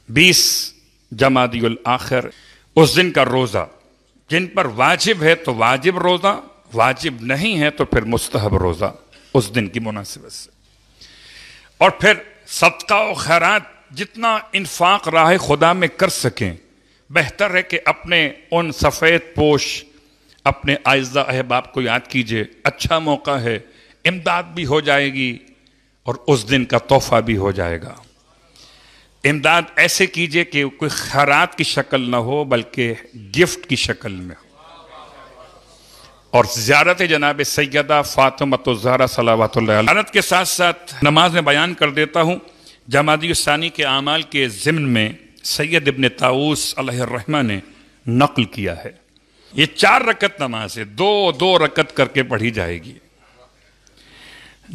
20 جمادی الاخر، اس دن کا روزہ جن پر واجب ہے تو واجب روزہ، واجب نہیں ہے تو پھر مستحب روزہ اس دن کی مناسبت سے۔ اور پھر صدقہ و خیرات جتنا انفاق راہ خدا میں کر سکیں، بہتر ہے کہ اپنے ان سفید پوش اپنے اعزہ احباب کو یاد کیجئے، اچھا موقع ہے، امداد بھی ہو جائے گی اور اس دن کا تحفہ بھی ہو جائے گا۔ امداد ایسے کیجئے کہ کوئی خیرات کی شکل نہ ہو بلکہ گفٹ کی شکل میں ہو۔ اور زیارت جناب سیدہ فاطمہ الزہرا صلوات اللہ علیہا زیارت کے ساتھ ساتھ نماز میں بیان کر دیتا ہوں، جمادی الثانی کے اعمال کے ضمن میں سید ابن طاووس علیہ الرحمہ نے نقل کیا ہے۔ یہ 4 رکعت نماز ہے، 2 رکعت کر کے پڑھی جائے گی۔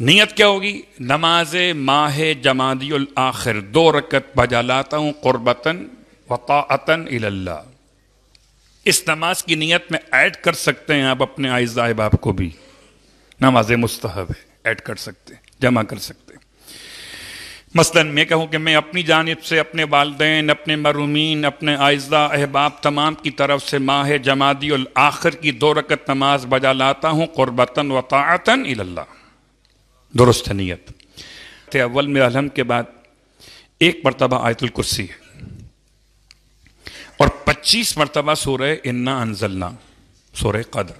نیت کیا ہوگی؟ نماز ماہ جمادی الاخر 2 رکعت بجا لاتا ہوں قربتاً و طاعتاً الی اللہ۔ اس نماز کی نیت میں ایڈ کر سکتے ہیں آپ اپنے اعزہ احباب کو بھی، نماز مستحب ہے، ایڈ کر سکتے ہیں، جمع کر سکتے ہیں۔ مثلا میں کہوں کہ میں اپنی جانب سے اپنے والدین، اپنے مرحومین، اپنے اعزہ احباب تمام کی طرف سے ماہ جمادی الاخر کی 2 رکعت نماز بجا لاتا ہوں قربتاً و طاعتاً الی اللہ۔ درست نیت۔ اول میں الحمد کے بعد 1 مرتبہ آیت الکرسی ہے اور 25 مرتبہ سورہ انا انزلنا، سورہ قدر۔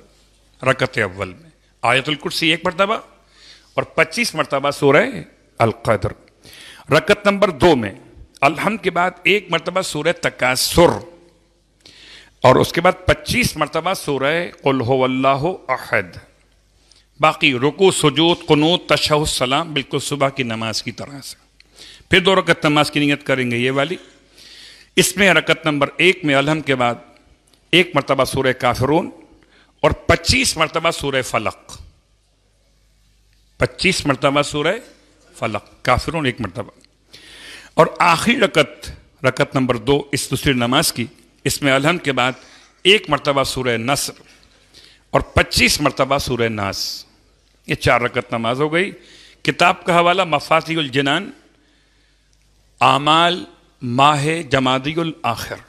رکعت اول میں آیت الکرسی 1 مرتبہ اور 25 مرتبہ سورہ القدر۔ رکعت نمبر 2 میں الحمد کے بعد 1 مرتبہ سورہ تکاثر اور اس کے بعد 25 مرتبہ سورہ قل هو اللہ احد۔ باقی رکوع، سجود، قنوت، تشہد، سلام بالکل صبح کی نماز کی طرح سے۔ پھر 2 رکعت نماز کی نیت کریں گے یہ والی۔ اس میں رکعت نمبر 1 میں الحمد کے بعد 1 مرتبہ سورہ کافرون اور 25 مرتبہ سورہ فلق۔ 25 مرتبہ سورہ فلق، کافرون 1 مرتبہ۔ اور آخری رکعت نمبر 2 اس دوسری نماز کی، اس میں الحمد کے بعد 1 مرتبہ سورہ نصر اور 25 مرتبہ سورہ ناس۔ یہ 4 رکعت نماز ہو گئی۔ کتاب کا حوالہ مفاتیح الجنان، اعمال ماہ جمادی الاخر۔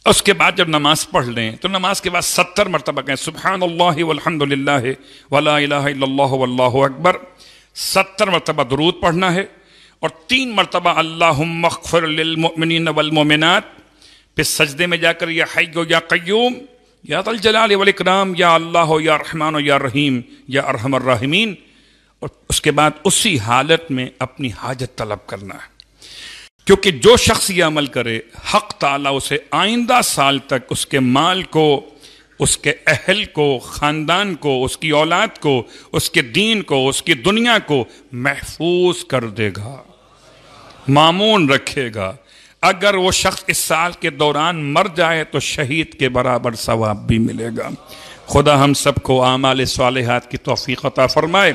اس کے بعد جب نماز پڑھ لیں تو نماز کے بعد 70 مرتبہ کہیں سبحان اللہ والحمد للہ ولا الہ الا اللہ واللہ اکبر۔ 70 مرتبہ درود پڑھنا ہے اور 3 مرتبہ اللہم اغفر للمؤمنین والمؤمنات۔ پھر سجدے میں جا کر یا حی یا قیوم یا ذا الجلال والاکرام یا اللہ یا رحمان یا رحیم یا ارحم الراحمین، اور اس کے بعد اسی حالت میں اپنی حاجت طلب کرنا ہے۔ کیونکہ جو شخص یہ عمل کرے حق تعالیٰ اسے آئندہ سال تک اس کے مال کو، اس کے اہل کو، خاندان کو، اس کی اولاد کو، اس کے دین کو، اس کی دنیا کو محفوظ کر دے گا، مامون رکھے گا۔ اگر وہ شخص اس سال کے دوران مر جائے تو شہید کے برابر ثواب بھی ملے گا۔ خدا ہم سب کو اعمال صالحات کی توفیق عطا فرمائے۔